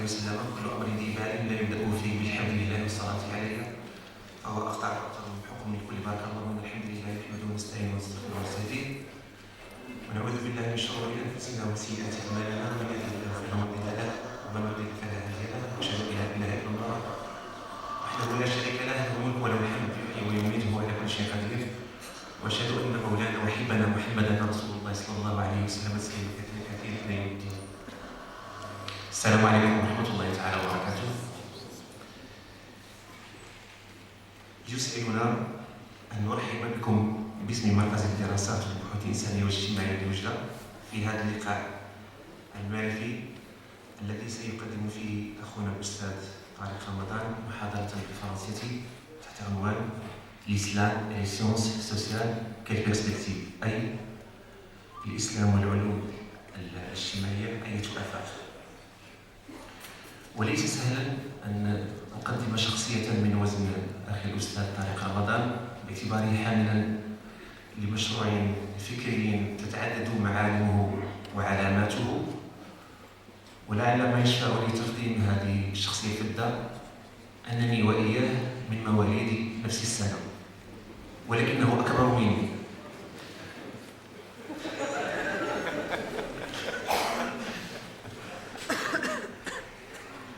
وسلم كل أمر ذي بال لا يبدأ فيه بالحمد لله والصلاة عليه فهو أخطر بحكم لكل بارك الله من الحمد لله نحمده ونستعينه ونستغفره ونستهديه ونعوذ بالله من شرور أنفسنا وسيئات أعمالنا من يهده الله فلا مضل له ومن يضلل فلا هادي له وأشهد أن لا إله إلا الله وحده لا شريك له له الملك وله الحمد يحيي ويميت وهو على كل شيء قدير وأشهد أن مولانا وحبنا محمدا رسول الله صلى الله عليه وسلم تسليما كثيرا إلى يوم الدين. السلام عليكم ورحمة الله تعالى وبركاته. يسعدنا أن نرحب بكم باسم مركز الدراسات والبحوث الإنسانية والاجتماعية بوجدة في هذا اللقاء المعرفي الذي سيقدم فيه أخونا الأستاذ طارق رمضان محاضرة بالفرنسية تحت عنوان الإسلام et les sciences sociales quelle perspective أي الإسلام والعلوم الاجتماعية أي آفاق. وليس سهلا أن أقدم شخصية من وزن أخي الأستاذ طارق رمضان باعتباره حاملا لمشروع فكري تتعدد معالمه وعلاماته، ولعل ما يشفع لتقديم هذه الشخصية في الدار أنني وإياه من مواليد نفس السنة ولكنه أكبر مني.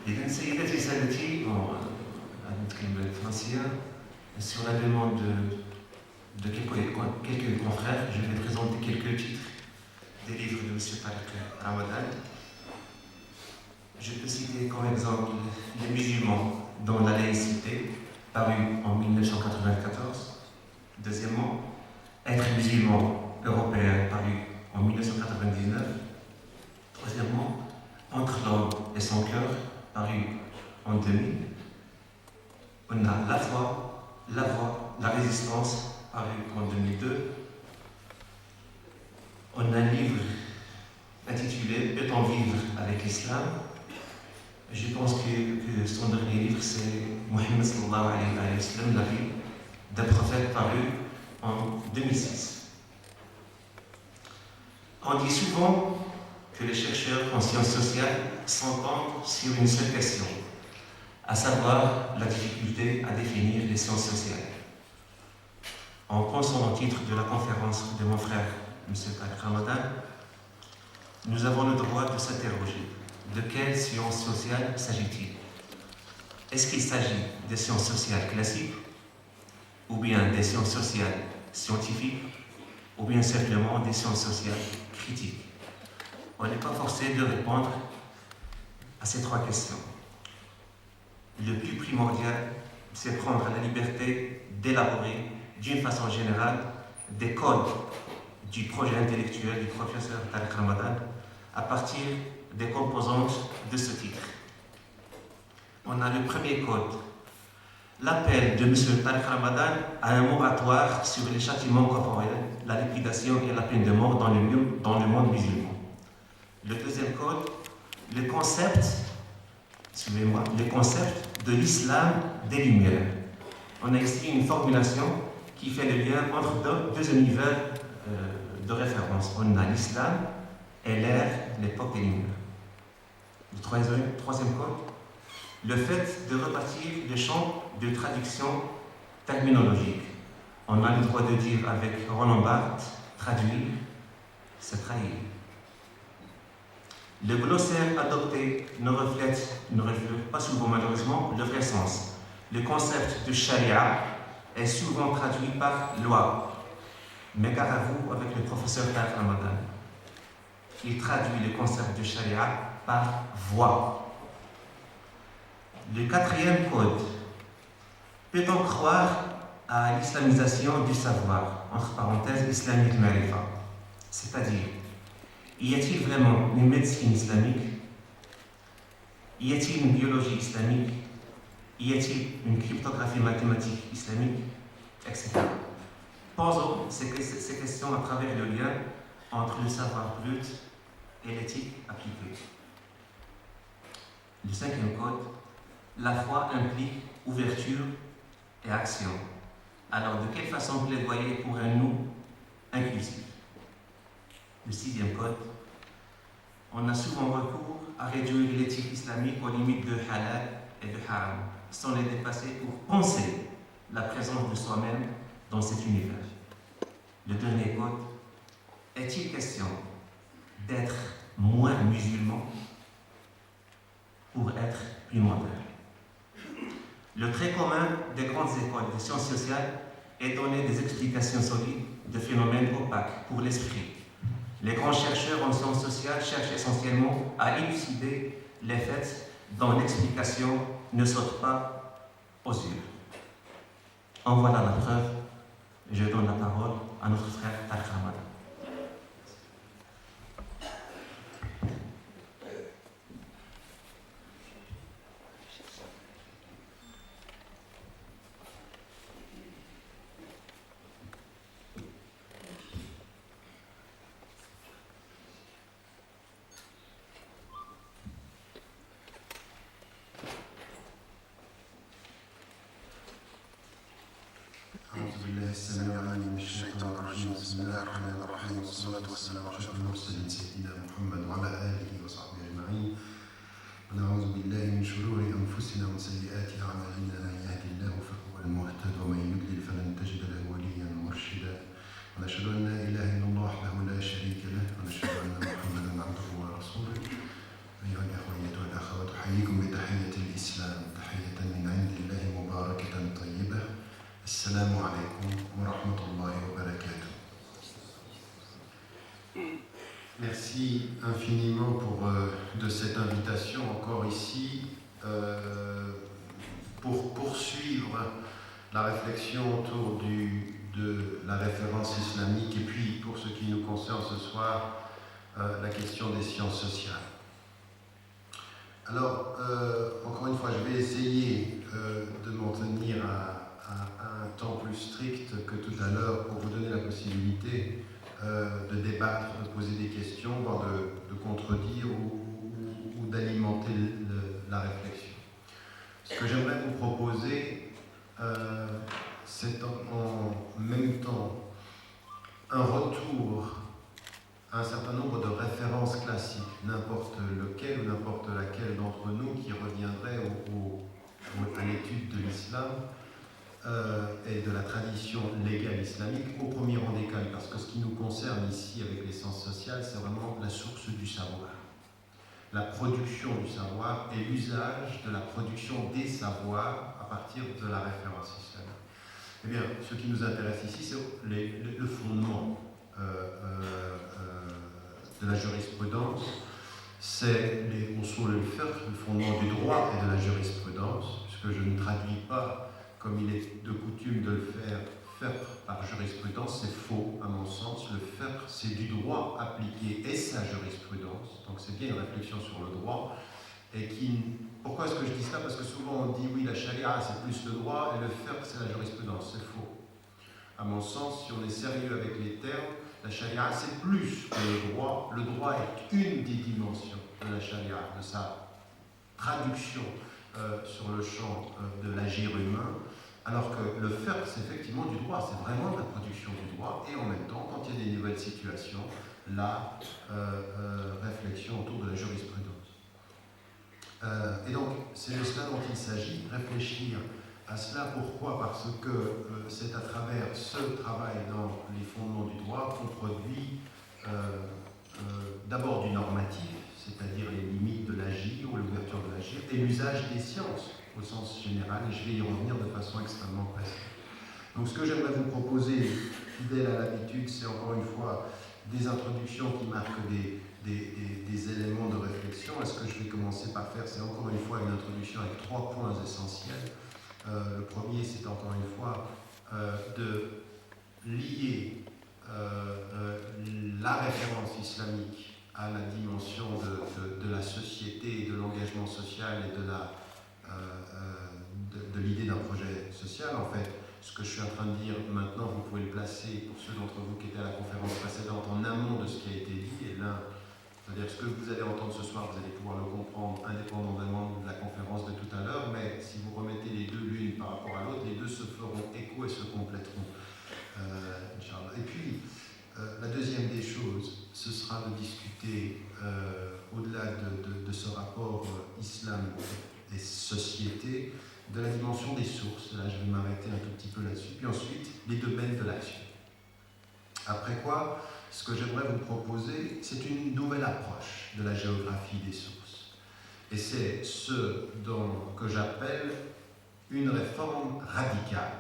إذن سيداتي سادتي نتكلم بالفرنسية. Sur la demande de quelques confrères, je vais présenter quelques titres des livres de M. Tariq Ramadan. Je peux citer comme exemple Les musulmans dans la laïcité, paru en 1994. Deuxièmement, Être musulman européen, paru en 1999. Troisièmement, Entre l'homme et son cœur, paru en 2000. On a La foi, la voie, la résistance, paru en 2002. On a un livre intitulé Peut-on vivre avec l'islam? Je pense que son dernier livre c'est Mohammed sallallahu alayhi wa sallam, la vie d'un prophète, paru en 2006. On dit souvent que les chercheurs en sciences sociales s'entendent sur une seule question, à savoir la difficulté à définir les sciences sociales. En pensant au titre de la conférence de mon frère, M. Tariq Ramadan, nous avons le droit de s'interroger. De quelles sciences sociales s'agit-il? Est-ce qu'il s'agit des sciences sociales classiques, ou bien des sciences sociales scientifiques, ou bien simplement des sciences sociales critiques? On n'est pas forcé de répondre à ces trois questions. Le plus primordial, c'est prendre la liberté d'élaborer d'une façon générale des codes du projet intellectuel du professeur Tariq Ramadan à partir des composantes de ce titre. On a le premier code, l'appel de M. Tariq Ramadan à un moratoire sur les châtiments corporels, la liquidation et la peine de mort dans le monde musulman. Le deuxième code, le concept de l'islam des Lumières. On a ici une formulation qui fait le lien entre deux univers de référence. On a l'islam et l'ère, l'époque des Lumières. Le troisième code, le fait de repartir le champ de traduction terminologique. On a le droit de dire avec Roland Barthes, traduire, c'est trahir. Le glossaire adopté ne reflète pas souvent malheureusement le vrai sens. Le concept de charia est souvent traduit par loi. Mais gare à vous avec le professeur Tariq Ramadan. Il traduit le concept de charia par voie. Le quatrième code. Peut-on croire à l'islamisation du savoir, entre parenthèses, islamique marifa? C'est-à-dire, y a-t-il vraiment une médecine islamique? Y a-t-il une biologie islamique? Y a-t-il une cryptographie mathématique islamique? Etc. Posons ces questions à travers le lien entre le savoir brut et l'éthique appliquée. Le cinquième code, la foi implique ouverture et action. Alors, de quelle façon plaidoyer pour un nous inclusif? Le sixième code, on a souvent recours à réduire l'éthique islamique aux limites de halal et de haram, sans les dépasser pour penser la présence de soi-même dans cet univers. Le dernier code, est-il question d'être moins musulman pour être plus moderne? Le trait commun des grandes écoles de sciences sociales est donner des explications solides de phénomènes opaques pour l'esprit. Les grands chercheurs en sciences sociales cherchent essentiellement à élucider les faits dont l'explication ne saute pas aux yeux. En voilà la preuve. Je donne la parole à notre frère Tarek Ramadan. السميع العليم من الشيطان الرجيم بسم الله الرحمن الرحيم والصلاة والسلام على أشرف المرسلين سيدنا محمد وعلى آله وصحبه أجمعين ونعوذ بالله من شرور أنفسنا ومن سيئات أعمالنا من يهد الله فهو المهتد ومن يضلل فلن تجد له وليا مرشدا ونشهد أن لا إله إلا الله وحده لا شريك له ونشهد أن محمدا عبده ورسوله أيها الأخوة أيتها الأخوات أحييكم بتحية الإسلام تحية من عند الله مباركة طيبة السلام عليكم ورحمة الله وبركاته. Merci infiniment de cette invitation encore ici pour poursuivre la réflexion autour de la référence islamique et puis pour ce qui nous concerne ce soir, la question des sciences sociales. Alors, encore une fois, je vais essayer de m'en tenir à un temps plus strict que tout à l'heure pour vous donner la possibilité de débattre, de poser des questions, voire de contredire ou d'alimenter la réflexion. Ce que j'aimerais vous proposer, c'est en même temps un retour à un certain nombre de références classiques, n'importe lequel ou n'importe laquelle d'entre nous qui reviendrait à l'étude de l'islam et de la tradition légale islamique, au premier rang des cas, parce que ce qui nous concerne ici avec les sciences sociales, c'est vraiment la source du savoir, la production du savoir et l'usage de la production des savoirs à partir de la référence islamique. Eh bien, ce qui nous intéresse ici, c'est le fondement de la jurisprudence, c'est les usul al-fiqh, le fondement du droit et de la jurisprudence, puisque je ne traduis pas comme il est de coutume de le faire, fiqh par jurisprudence, c'est faux à mon sens. Le fiqh, c'est du droit appliqué et sa jurisprudence, donc c'est bien une réflexion sur le droit. Et pourquoi est-ce que je dis ça? Parce que souvent on dit oui, la charia c'est plus le droit et le fiqh c'est la jurisprudence, c'est faux. À mon sens, si on est sérieux avec les termes, la charia c'est plus que le droit. Le droit est une des dimensions de la charia, de sa traduction sur le champ de l'agir humain, alors que le fiqh c'est effectivement du droit, c'est vraiment de la production du droit, et en même temps, quand il y a des nouvelles situations, la réflexion autour de la jurisprudence. Et donc, c'est de cela dont il s'agit, réfléchir à cela. Pourquoi? Parce que c'est à travers ce travail dans les fondements du droit qu'on produit d'abord du normatif, c'est-à-dire les limites de l'agir ou l'ouverture de l'agir, et l'usage des sciences au sens général, et je vais y revenir de façon extrêmement précise. Donc ce que j'aimerais vous proposer, fidèle à l'habitude, c'est encore une fois des introductions qui marquent des éléments de réflexion. Et ce que je vais commencer par faire, c'est encore une fois une introduction avec 3 points essentiels. Le premier, c'est encore une fois de lier la référence islamique à la dimension de la société et de l'engagement social et de l'idée d'un projet social. En fait, ce que je suis en train de dire maintenant, vous pouvez le placer, pour ceux d'entre vous qui étaient à la conférence précédente, en amont de ce qui a été dit. Et là, c'est-à-dire ce que vous allez entendre ce soir, vous allez pouvoir le comprendre indépendamment de la conférence de tout à l'heure, mais si vous remettez les deux l'une par rapport à l'autre, les deux se feront écho et se compléteront. Et puis, la deuxième des choses, ce sera de discuter, au-delà de ce des sociétés, de la dimension des sources. Là, je vais m'arrêter un tout petit peu là-dessus. Puis ensuite, les domaines de l'action. Après quoi, ce que j'aimerais vous proposer, c'est une nouvelle approche de la géographie des sources. Et c'est ce que j'appelle une réforme radicale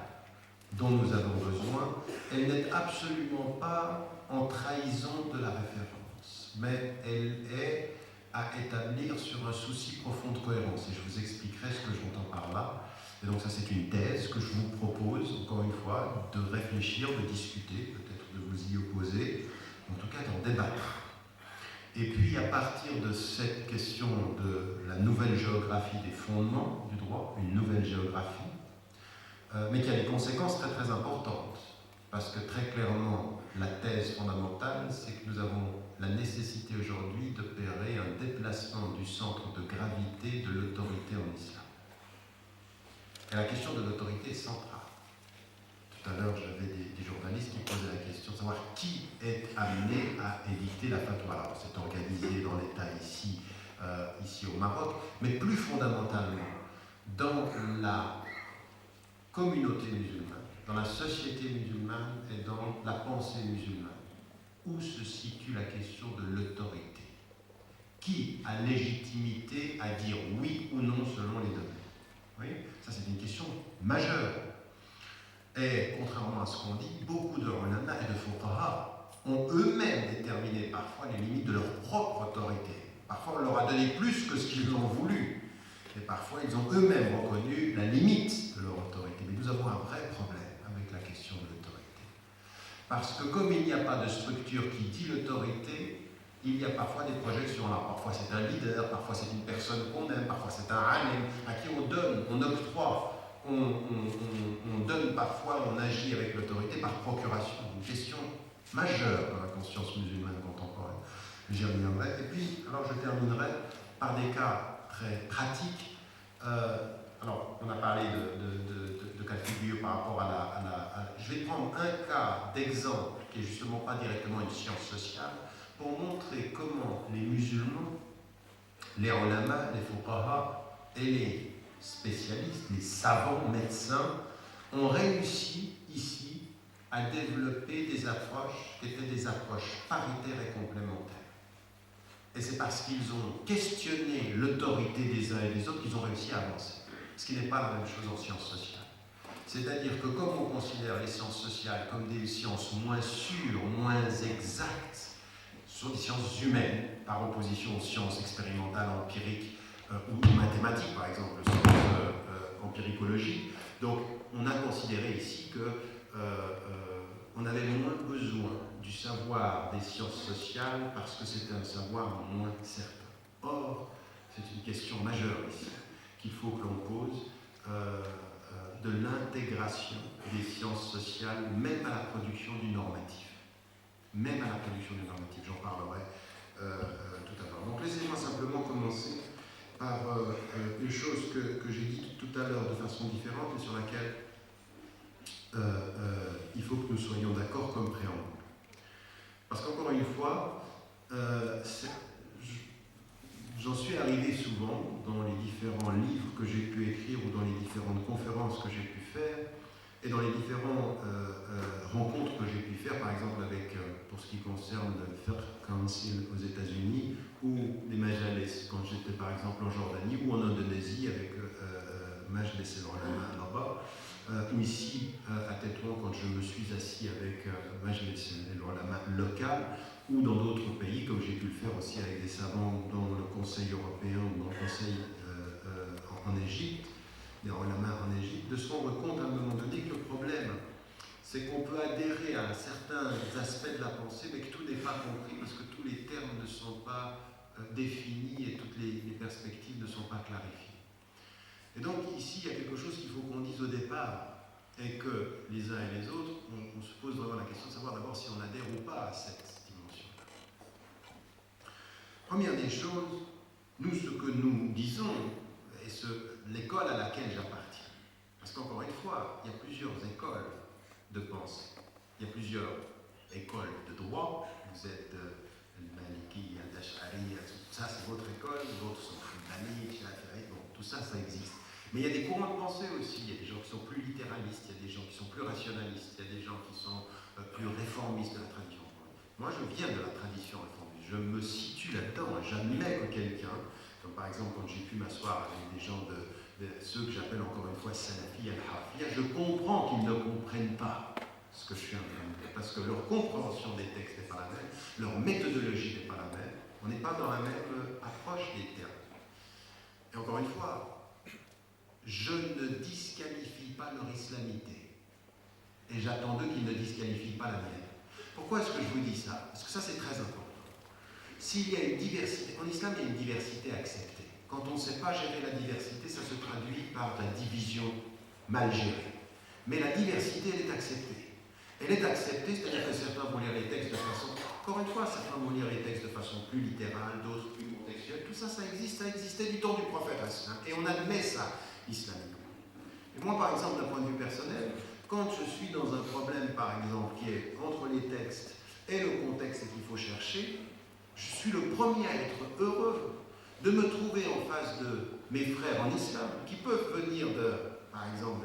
dont nous avons besoin. Elle n'est absolument pas en trahison de la référence, mais elle est à établir sur un souci profond de cohérence. Et je vous expliquerai ce que j'entends par là. Et donc ça, c'est une thèse que je vous propose, encore une fois, de réfléchir, de discuter, peut-être de vous y opposer, en tout cas d'en débattre. Et puis, à partir de cette question de la nouvelle géographie des fondements du droit, une nouvelle géographie, mais qui a des conséquences très très importantes. Parce que très clairement, la thèse fondamentale, c'est que nous avons la nécessité aujourd'hui d'opérer un déplacement du centre de gravité de l'autorité en islam. Et la question de l'autorité est centrale. Tout à l'heure, j'avais des journalistes qui posaient la question de savoir qui est amené à édicter la fatwa. Alors, c'est organisé dans l'État ici au Maroc, mais plus fondamentalement, dans la communauté musulmane, dans la société musulmane et dans la pensée musulmane, où se situe la question de l'autorité. Qui a légitimité à dire oui ou non selon les domaines? Oui, ça c'est une question majeure. Et contrairement à ce qu'on dit, beaucoup de ulama et de fuqaha ont eux-mêmes déterminé parfois les limites de leur propre autorité. Parfois on leur a donné plus que ce qu'ils ont voulu. Et parfois ils ont eux-mêmes reconnu la limite de leur autorité. Mais nous avons un vrai problème avec la question de l'autorité. Parce que comme il n'y a pas de structure qui dit l'autorité, il y a parfois des projections là. Parfois c'est un leader, parfois c'est une personne qu'on aime, parfois c'est un alim à qui on donne, on octroie. On donne parfois, on agit avec l'autorité par procuration. Une question majeure dans la conscience musulmane contemporaine. J'y reviendrai. Et puis, alors je terminerai par des cas très pratiques. Alors, on a parlé de cas de figure par rapport je vais prendre un cas d'exemple qui n'est justement pas directement une science sociale pour montrer comment les musulmans, les ulama, les fuqaha et les spécialistes, les savants médecins, ont réussi ici à développer des approches qui étaient des approches paritaires et complémentaires. Et c'est parce qu'ils ont questionné l'autorité des uns et des autres qu'ils ont réussi à avancer. Ce qui n'est pas la même chose en sciences sociales. C'est-à-dire que comme on considère les sciences sociales comme des sciences moins sûres, moins exactes, ce sont des sciences humaines, par opposition aux sciences expérimentales, empiriques, ou mathématiques, par exemple, le sens empiricologie. Donc, on a considéré ici qu'on avait moins besoin du savoir des sciences sociales parce que c'était un savoir moins certain. Or, c'est une question majeure ici qu'il faut que l'on pose de l'intégration des sciences sociales, même à la production du normatif. Même à la production du normatif, j'en parlerai tout à l'heure. Donc, laissez-moi simplement commencer par une chose que j'ai dit tout à l'heure de façon différente, mais sur laquelle il faut que nous soyons d'accord comme préambule. Parce qu'encore une fois, j'en suis arrivé souvent dans les différents livres que j'ai pu écrire ou dans les différentes conférences que j'ai pu faire et dans les différentes rencontres que j'ai pu faire, par exemple pour ce qui concerne le Fiqh Council aux États-Unis ou les Majalis quand j'étais par exemple en Jordanie ou en Indonésie avec Majlis al-Ulama là-bas, ou ici à Tétouan quand je me suis assis avec Majlis al-Ulama local, ou dans d'autres pays comme j'ai pu le faire aussi avec des savants dans le Conseil européen ou dans le Conseil en Égypte, des ulama en Égypte, de se rendre compte à un moment donné que le problème, c'est qu'on peut adhérer à certains aspects de la pensée, mais que tout n'est pas compris, parce que tous les termes ne sont pas définis et toutes les perspectives ne sont pas clarifiées. Et donc ici, il y a quelque chose qu'il faut qu'on dise au départ, et que les uns et les autres, on se pose vraiment la question de savoir d'abord si on adhère ou pas à cette dimension-là. Première des choses, nous, ce que nous disons, et l'école à laquelle j'appartiens, parce qu'encore une fois, il y a plusieurs écoles de pensée. Il y a plusieurs écoles de droit. Vous êtes Maliki, Al-Ash'ari, ça c'est votre école, d'autres sont Hanbali, Shafi'i, bon, tout ça, ça existe. Mais il y a des courants de pensée aussi, il y a des gens qui sont plus littéralistes, il y a des gens qui sont plus rationalistes, il y a des gens qui sont plus réformistes de la tradition. Moi, je viens de la tradition réformiste, je me situe là-dedans, j'admets que quelqu'un, comme par exemple quand j'ai pu m'asseoir avec des gens de ceux que j'appelle encore une fois Salafi al-Hafiyya, je comprends qu'ils ne comprennent pas ce que je suis en train de dire, parce que leur compréhension des textes n'est pas la même, leur méthodologie n'est pas la même, on n'est pas dans la même approche des termes. Et encore une fois, je ne disqualifie pas leur islamité. Et j'attends d'eux qu'ils ne disqualifient pas la mienne. Pourquoi est-ce que je vous dis ça? Parce que ça, c'est très important. S'il y a une diversité, en islam, il y a une diversité acceptée. Quand on ne sait pas gérer la diversité, ça se traduit par la division mal gérée. Mais la diversité, elle est acceptée. Elle est acceptée, c'est-à-dire que certains vont lire les textes de façon... Encore une fois, certains vont lire les textes de façon plus littérale, d'autres plus contextuelle. Tout ça, ça existe, ça existait du temps du prophète. Et on admet ça islamiquement. Et moi, par exemple, d'un point de vue personnel, quand je suis dans un problème, par exemple, qui est entre les textes et le contexte qu'il faut chercher, je suis le premier à être heureux de me trouver en face de mes frères en islam, qui peuvent venir par exemple,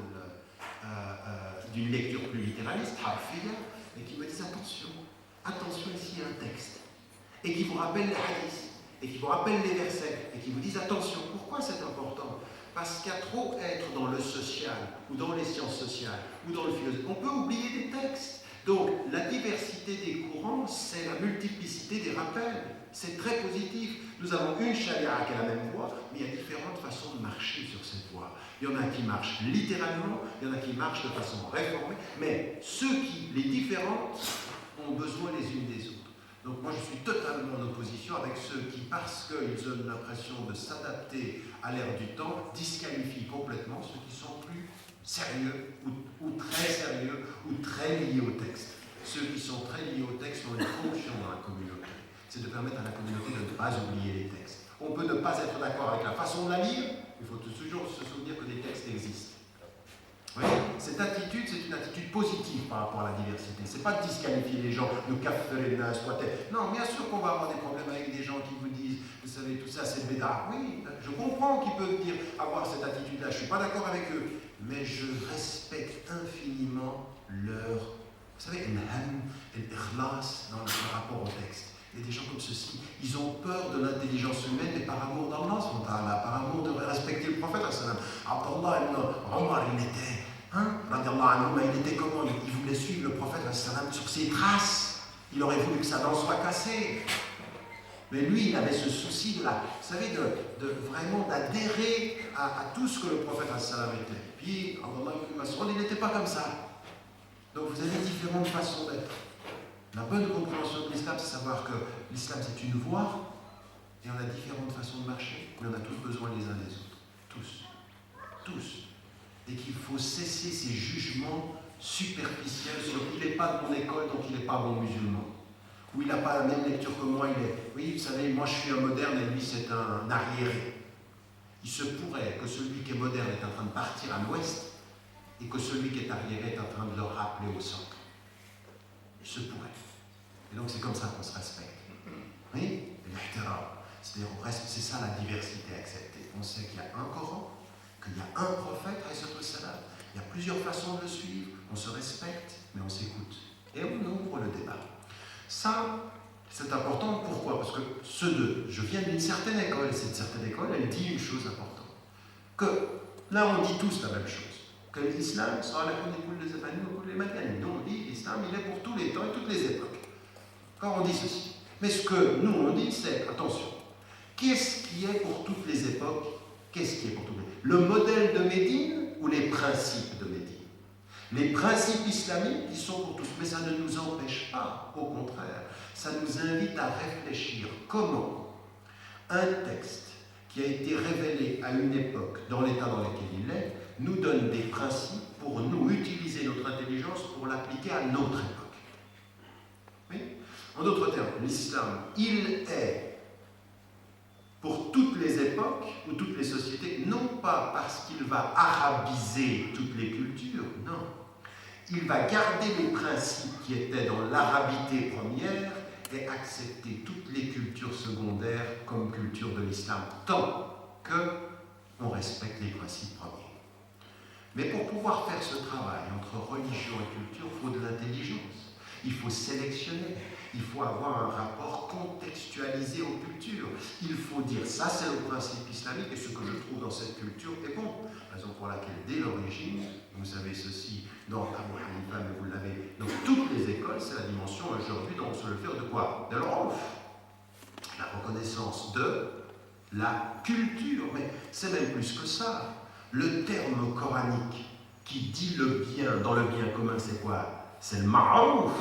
d'une lecture plus littéraliste, hafiyya, et qui me disent attention, ici il y a un texte, et qui vous rappellent les hadiths, et qui vous rappellent les versets, et qui vous disent attention. Pourquoi c'est important? Parce qu'à trop être dans le social, ou dans les sciences sociales, ou dans le philosophe, on peut oublier des textes. Donc, la diversité des courants, c'est la multiplicité des rappels. C'est très positif. Nous avons une charia qui a la même voie, mais il y a différentes façons de marcher sur cette voie. Il y en a qui marchent littéralement, il y en a qui marchent de façon réformée, mais les différentes, ont besoin les unes des autres. Donc moi, je suis totalement en opposition avec ceux qui, parce qu'ils ont l'impression de s'adapter à l'ère du temps, disqualifient complètement ceux qui sont plus sérieux ou très sérieux ou très liés au texte. Ceux qui sont très liés au texte ont une fonction dans la communauté. C'est de permettre à la communauté de ne pas oublier les textes. On peut ne pas être d'accord avec la façon de la lire, il faut toujours se souvenir que des textes existent. Oui, cette attitude, c'est une attitude positive par rapport à la diversité. C'est pas de disqualifier les gens, de kaffer les nas, non, bien sûr qu'on va avoir des problèmes avec des gens qui vous disent, vous savez, tout ça c'est bédard. Oui, je comprends qu'ils peuvent avoir cette attitude-là, je suis pas d'accord avec eux, mais je respecte infiniment leur, vous savez, l'ham, l'ikhlas dans le rapport au texte. Il y a des gens comme ceci, ils ont peur de l'intelligence humaine, mais par amour d'Allah, par amour de respecter le prophète. Abdallah ibn Omar, il était comment? Il voulait suivre le prophète sur ses traces. Il aurait voulu que sa dent soit cassée. Mais lui, il avait ce souci de vraiment d'adhérer à tout ce que le prophète était. Puis, Abdallah ibn Mas'ud, il n'était pas comme ça. Donc vous avez différentes façons d'être. La bonne compréhension de l'islam, c'est savoir que l'islam, c'est une voie, et on a différentes façons de marcher, mais on a tous besoin les uns des autres. Tous. Tous. Et qu'il faut cesser ces jugements superficiels sur « il n'est pas de mon école, donc il n'est pas bon musulman ». Ou il n'a pas la même lecture que moi, oui, vous savez, moi je suis un moderne et lui c'est un arriéré. Il se pourrait que celui qui est moderne est en train de partir à l'ouest, et que celui qui est arriéré est en train de le rappeler au centre. Il se pourrait. Et donc c'est comme ça qu'on se respecte. Oui, c'est-à-dire c'est ça la diversité acceptée. On sait qu'il y a un Coran, qu'il y a un prophète, il y a plusieurs façons de le suivre, on se respecte, mais on s'écoute. Et on ouvre le débat. Ça, c'est important. Pourquoi? Parce que je viens d'une certaine école, et cette certaine école, elle dit une chose importante. Que là, on dit tous la même chose. Que l'islam, nous on dit l'islam, il est pour tous les temps et toutes les époques. Quand on dit ceci. Mais ce que nous on dit, c'est, attention, qu'est-ce qui est pour toutes les époques? Qu'est-ce qui est pour toutes les époques? Le modèle de Médine ou les principes de Médine? Les principes islamiques qui sont pour tous, mais ça ne nous empêche pas, au contraire, ça nous invite à réfléchir comment un texte qui a été révélé à une époque, dans l'état dans lequel il est, nous donne des principes pour nous utiliser notre intelligence pour l'appliquer à notre époque. Oui? En d'autres termes, l'islam, il est pour toutes les époques ou toutes les sociétés, non pas parce qu'il va arabiser toutes les cultures, non. Il va garder les principes qui étaient dans l'arabité première et accepter toutes les cultures secondaires comme culture de l'islam, tant que on respecte les principes premiers. Mais pour pouvoir faire ce travail entre religion et culture, il faut de l'intelligence. Il faut sélectionner. Il faut avoir un rapport contextualisé aux cultures. Il faut dire ça, c'est le principe islamique et ce que je trouve dans cette culture est bon. Raison pour laquelle, dès l'origine, vous avez ceci dans Abu Hanifa, mais vous l'avez dans toutes les écoles, c'est la dimension aujourd'hui dont on se le fait de quoi? De l'orf. La reconnaissance de la culture. Mais c'est même plus que ça. Le terme coranique qui dit le bien, dans le bien commun, c'est quoi? C'est le ma'rouf.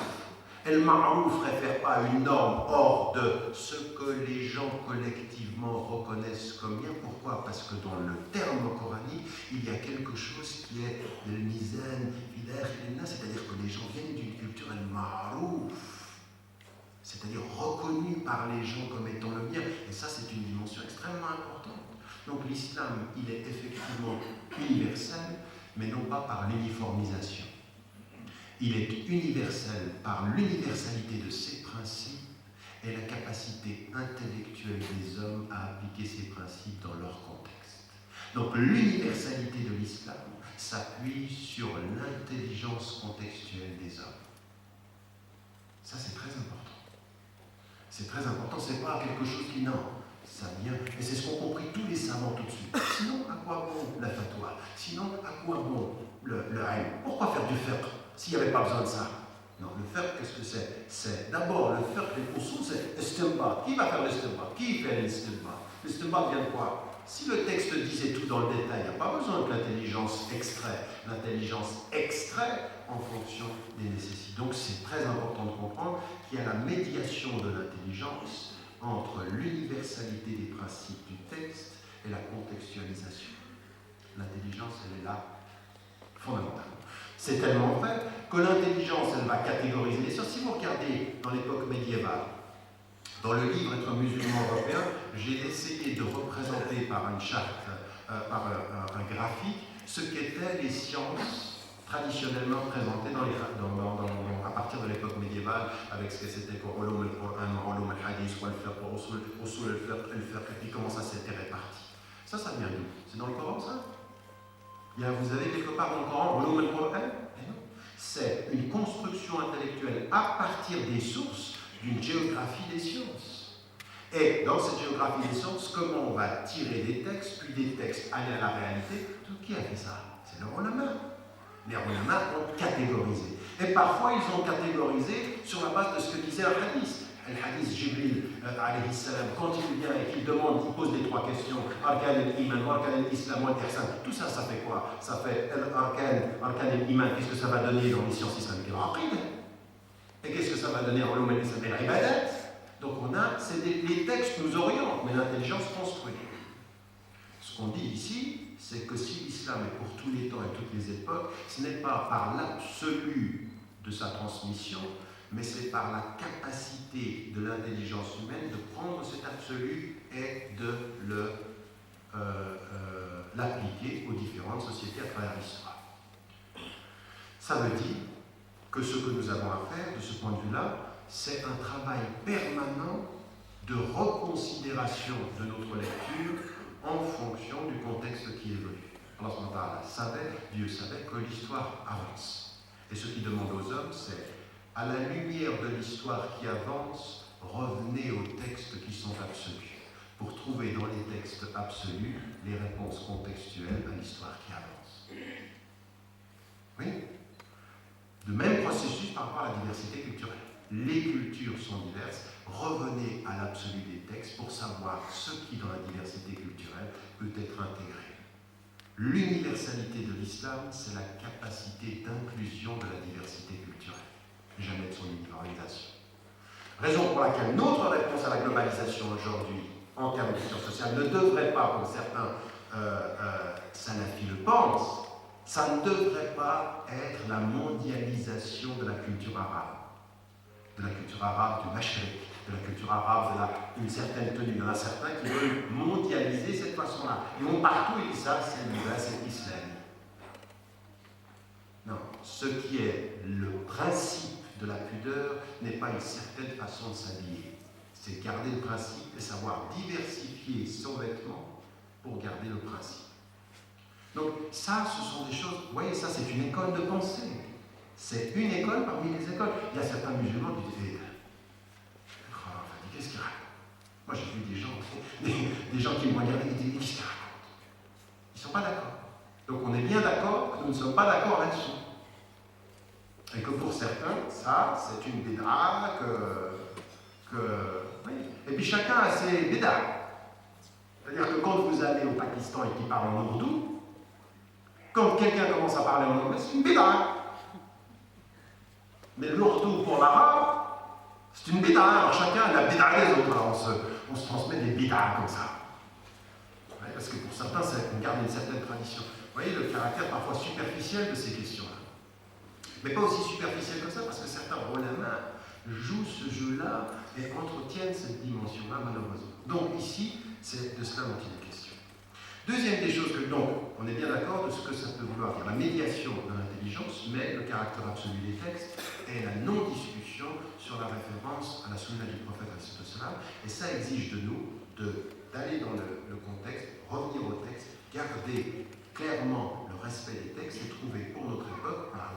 Et le ma'rouf ne réfère pas à une norme hors de ce que les gens collectivement reconnaissent comme bien. Pourquoi? Parce que dans le terme coranique, il y a quelque chose qui est le mizan, c'est-à-dire que les gens viennent d'une culture al-ma'rouf, c'est-à-dire reconnue par les gens comme étant le bien. Et ça, c'est une dimension extrêmement importante. Donc l'islam, il est effectivement universel, mais non pas par l'uniformisation. Il est universel par l'universalité de ses principes et la capacité intellectuelle des hommes à appliquer ces principes dans leur contexte. Donc l'universalité de l'islam s'appuie sur l'intelligence contextuelle des hommes. Ça, c'est très important. C'est très important, c'est pas quelque chose qui, non, ça vient, et c'est ce qu'ont compris tous les savants tout de suite. Sinon, à quoi bon la fatwa? Sinon, à quoi bon le ilm? Pourquoi faire du fiqh s'il n'y avait pas besoin de ça? Non, le fiqh, qu'est-ce que c'est? C'est d'abord le fiqh, les usul, c'est istinbat. Qui va faire l'istinbat? Qui fait l'istinbat? L'istinbat vient de quoi? Si le texte disait tout dans le détail, il n'y a pas besoin que l'intelligence extrait. L'intelligence extrait en fonction des nécessités. Donc c'est très important de comprendre qu'il y a la médiation de l'intelligence entre l'universalité des principes du texte et la contextualisation. L'intelligence, elle est là, fondamentalement. C'est tellement vrai que l'intelligence, elle va catégoriser les sciences. Si vous regardez dans l'époque médiévale, dans le livre Être musulman européen, j'ai essayé de représenter par une charte, par un graphique, ce qu'étaient les sciences traditionnellement présentées à partir de l'époque médiévale, avec ce que c'était pour Ulum al-Qur'an, Ulum al-Hadith, Usul al-Fiqh, et puis comment ça s'était réparti. Ça vient d'où? C'est dans le Coran, ça? Vous avez quelque part dans le Coran Ulum al-Qur'an? C'est une construction intellectuelle à partir des sources d'une géographie des sciences. Et dans cette géographie des sciences, comment on va tirer des textes, puis des textes aller à la réalité? Qui a fait ça? C'est le ulama. Les ulama ont catégorisé. Et parfois, ils ont catégorisé sur la base de ce que disait un hadith. Le hadith Jibril, alayhi salam, quand il vient et qu'il demande, il pose les trois questions, Arkan al-Iman, Arkan al-Islam, Al-Ihsan, tout ça, ça fait quoi? Ça fait Arkan al-Iman, qu'est-ce que ça va donner dans les sciences islamiques? Et qu'est-ce que ça va donner en l'homme et l'ibadat? Donc les textes nous orientent, mais l'intelligence construit. Ce qu'on dit ici, c'est que si l'islam est pour tous les temps et toutes les époques, ce n'est pas par l'absolu de sa transmission, mais c'est par la capacité de l'intelligence humaine de prendre cet absolu et de l'appliquer aux différentes sociétés à travers l'histoire. Ça veut dire que ce que nous avons à faire, de ce point de vue-là, c'est un travail permanent de reconsidération de notre lecture en fonction du contexte qui évolue. Allah savait, Dieu savait que l'histoire avance. Et ce qu'il demande aux hommes, c'est, à la lumière de l'histoire qui avance, revenez aux textes qui sont absolus, pour trouver dans les textes absolus les réponses contextuelles à l'histoire qui avance. Oui? Le même processus par rapport à la diversité culturelle. Les cultures sont diverses. Revenez à l'absolu des textes pour savoir ce qui, dans la diversité culturelle, peut être intégré. L'universalité de l'islam, c'est la capacité d'inclusion de la diversité culturelle, jamais de son uniformisation. Raison pour laquelle notre réponse à la globalisation aujourd'hui, en termes de sciences sociales, ne devrait pas, comme certains salafis le pensent, ça ne devrait pas être la mondialisation de la culture arabe. De la culture arabe du Mashriq, de la culture arabe d'une certaine tenue. Il y en a certains qui veulent mondialiser cette façon-là. Ils vont partout et disent ça, c'est l'islam. Non, ce qui est le principe de la pudeur n'est pas une certaine façon de s'habiller. C'est garder le principe et savoir diversifier son vêtement pour garder le principe. ça, ce sont des choses, vous voyez, ça c'est une école de pensée. C'est une école parmi les écoles. Il y a certains musulmans qui disent, qu'est-ce qu'ils racontent? Moi j'ai vu des gens qui me regardaient et qui disent, qu'est-ce qu'ils racontent? Ils ne sont pas d'accord. Donc on est bien d'accord que nous ne sommes pas d'accord là-dessus. Et que pour certains, ça, c'est une bid'a, oui. Et puis chacun a ses bid'a. C'est-à-dire que quand vous allez au Pakistan et qu'ils parlent en ourdou, quand quelqu'un commence à parler en anglais, c'est une bid'a. Mais l'ourdou pour l'arabe, c'est une bid'a. Alors chacun a la bid'a des autres. Alors on se transmet des bid'a comme ça. Ouais, parce que pour certains, on garde une certaine tradition. Vous voyez le caractère parfois superficiel de ces questions-là. Mais pas aussi superficiel que ça, parce que certains ulama jouent ce jeu-là et entretiennent cette dimension-là, malheureusement. Donc ici, c'est de cela dont il est question. Deuxième des choses que, donc, on est bien d'accord de ce que ça peut vouloir dire. La médiation de l'intelligence, mais le caractère absolu des textes et la non-discussion sur la référence à la sunna du prophète, et ça exige de nous d'aller dans le contexte, revenir au texte, garder clairement le respect des textes et trouver pour notre époque, par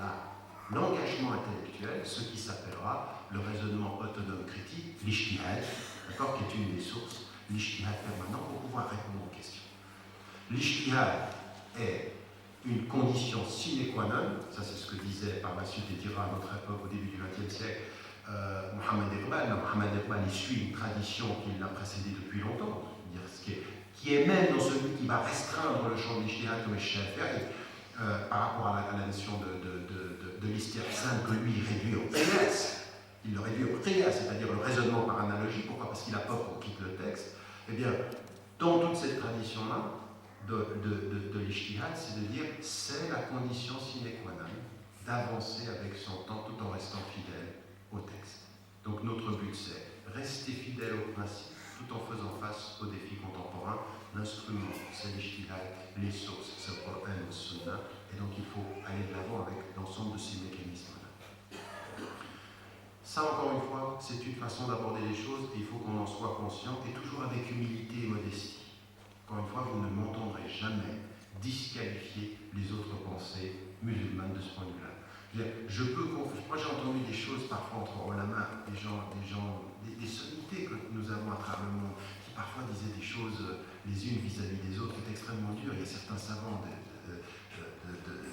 l'engagement intellectuel, ce qui s'appellera le raisonnement autonome critique, l'ijtihad, d'accord, qui est une des sources, l'ijtihad permanent pour pouvoir répondre aux questions. L'ijtihad est une condition sine qua non, ça c'est ce que disait par la suite et dira à notre époque au début du XXe siècle Mohamed Iqbal. Mohamed Iqbal il suit une tradition qui l'a précédé depuis longtemps, qui est même dans celui qui va restreindre le champ de l'ijtihad comme Shafi'i par rapport à la notion de l'istihsan que lui réduit au qiyas. Il le réduit au qiyas, c'est-à-dire le raisonnement par analogie. Pourquoi? Parce qu'il a peur qu'on quitte le texte. Eh bien, dans toute cette tradition-là de l'ijtihad, c'est de dire c'est la condition sine qua non d'avancer avec son temps tout en restant fidèle au texte. Donc notre but c'est rester fidèle au principe tout en faisant face aux défis contemporains. L'instrument c'est l'ijtihad, les sources c'est le Coran et le Sunna, et donc il faut aller de l'avant avec l'ensemble de ces mécanismes-là. Ça encore une fois, c'est une façon d'aborder les choses et il faut qu'on en soit conscient et toujours avec humilité et modestie. Encore une fois, vous ne m'entendrez jamais disqualifier les autres pensées musulmanes de ce point de vue-là. Moi j'ai entendu des choses parfois entre ulama, des sommités que nous avons à travers le monde, qui parfois disaient des choses les unes vis-à-vis des autres, qui étaient extrêmement dures. Il y a certains savants de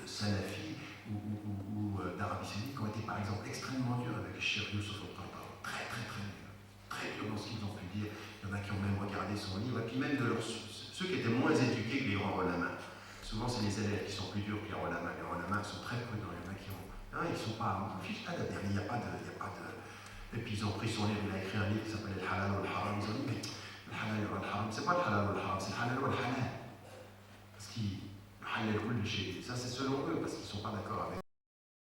Salafi ou d'Arabie Saoudite qui ont été par exemple extrêmement durs avec Cheikh Youssef al-Qaradawi, très très très durs, très durs dans ce qu'ils ont pu dire. Il y en a qui ont même regardé son livre, et puis même ceux qui étaient moins éduqués que les grands ulama. Souvent c'est les élèves qui sont plus durs que les ulama. Les ulama sont très prudents. Il y en a qui ont ils ne sont pas fiches à la dernière, il n'y a pas de. Et puis ils ont pris son livre, il a écrit un livre qui s'appelle Le Halal ou le Haram. Ils ont dit, mais le Halal ou le Haram, c'est pas le Halal ou le Haram, c'est le Halal ou le Halal. Parce qu'il halal ou le chez. Ça c'est selon eux, parce qu'ils ne sont pas d'accord avec